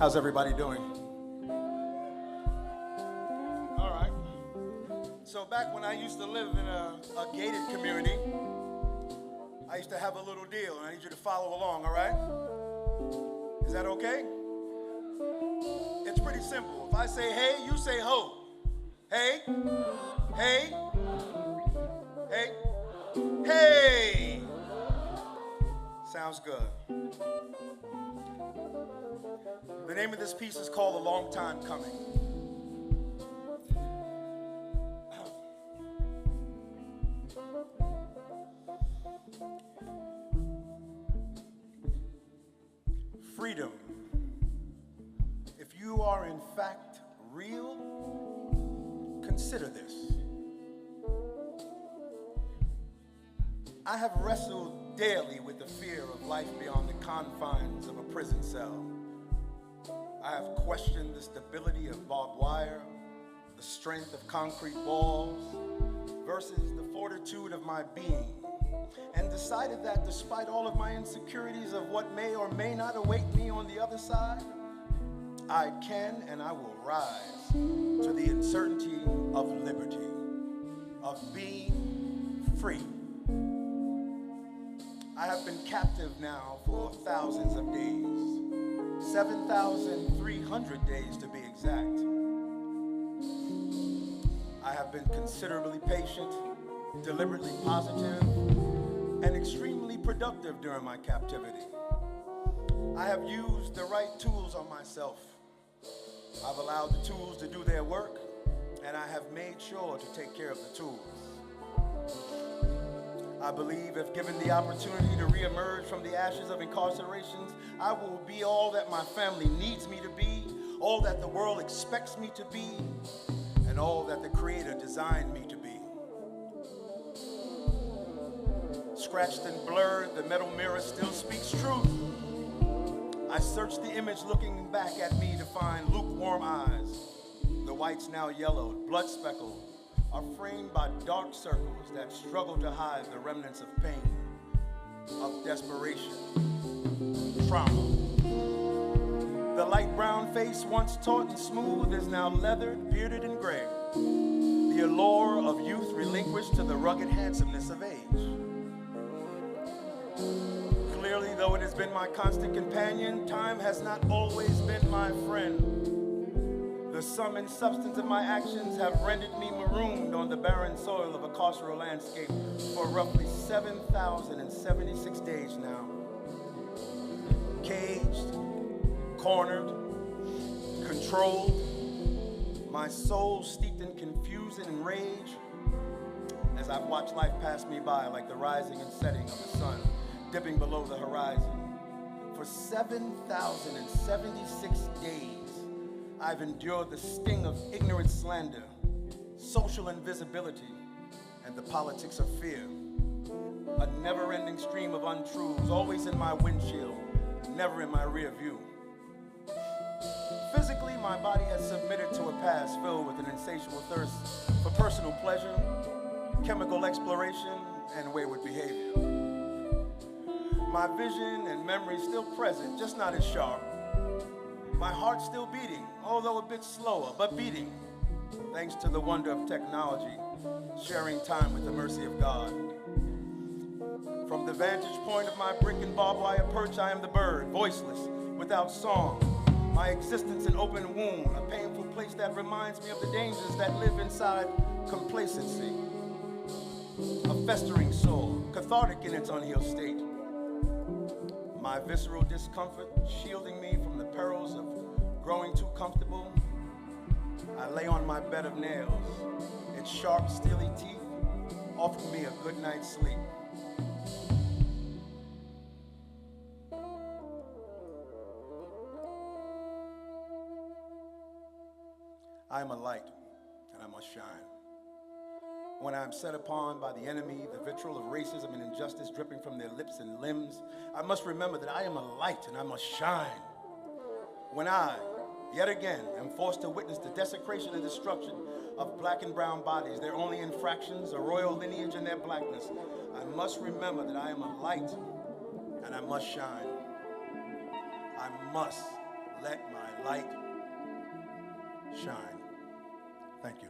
How's everybody doing? All right. So back when I used to live in a gated community, I used to have a little deal, and I need you to follow along, all right? Is that okay? It's pretty simple. If I say hey, you say ho. Hey, hey, hey, hey. Sounds good. The name of this piece is called A Long Time Coming. Freedom. If you are in fact real, consider this. I have wrestled daily with the fear of life beyond the confines of a prison cell. I have questioned the stability of barbed wire, the strength of concrete walls, versus the fortitude of my being, and decided that despite all of my insecurities of what may or may not await me on the other side, I can and I will rise to the uncertainty of liberty, of being free. I have been captive now for thousands of days, 7,300 days to be exact. I have been considerably patient, deliberately positive, and extremely productive during my captivity. I have used the right tools on myself. I've allowed the tools to do their work, and I have made sure to take care of the tools. I believe if given the opportunity to reemerge from the ashes of incarcerations, I will be all that my family needs me to be, all that the world expects me to be, and all that the Creator designed me to be. Scratched and blurred, the metal mirror still speaks truth. I search the image looking back at me to find lukewarm eyes. The whites now yellowed, blood speckled, are framed by dark circles that struggle to hide the remnants of pain, of desperation, trauma. The light brown face, once taut and smooth, is now leathered, bearded, and gray. The allure of youth relinquished to the rugged handsomeness of age. Clearly, though it has been my constant companion, time has not always been my friend. The sum and substance of my actions have rendered me marooned on the barren soil of a carceral landscape for roughly 7,076 days now. Caged, cornered, controlled, my soul steeped in confusion and rage as I've watched life pass me by like the rising and setting of the sun, dipping below the horizon. For 7,076 days, I've endured the sting of ignorant slander, social invisibility, and the politics of fear. A never-ending stream of untruths, always in my windshield, never in my rear view. Physically, my body has submitted to a past filled with an insatiable thirst for personal pleasure, chemical exploration, and wayward behavior. My vision and memory still present, just not as sharp. My heart still beating, although a bit slower, but beating, thanks to the wonder of technology, sharing time with the mercy of God. From the vantage point of my brick and barbed wire perch, I am the bird, voiceless, without song. My existence an open wound, a painful place that reminds me of the dangers that live inside complacency. A festering soul, cathartic in its unhealed state. My visceral discomfort shielding me from the perils of growing too comfortable. I lay on my bed of nails. Its sharp, steely teeth offer me a good night's sleep. I am a light, and I must shine. When I am set upon by the enemy, the vitriol of racism and injustice dripping from their lips and limbs, I must remember that I am a light and I must shine. When I, yet again, am forced to witness the desecration and destruction of black and brown bodies, their only infractions, a royal lineage and their blackness, I must remember that I am a light and I must shine. I must let my light shine. Thank you.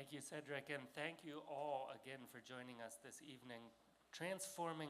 Thank you, Cedric, and thank you all again for joining us this evening. Transforming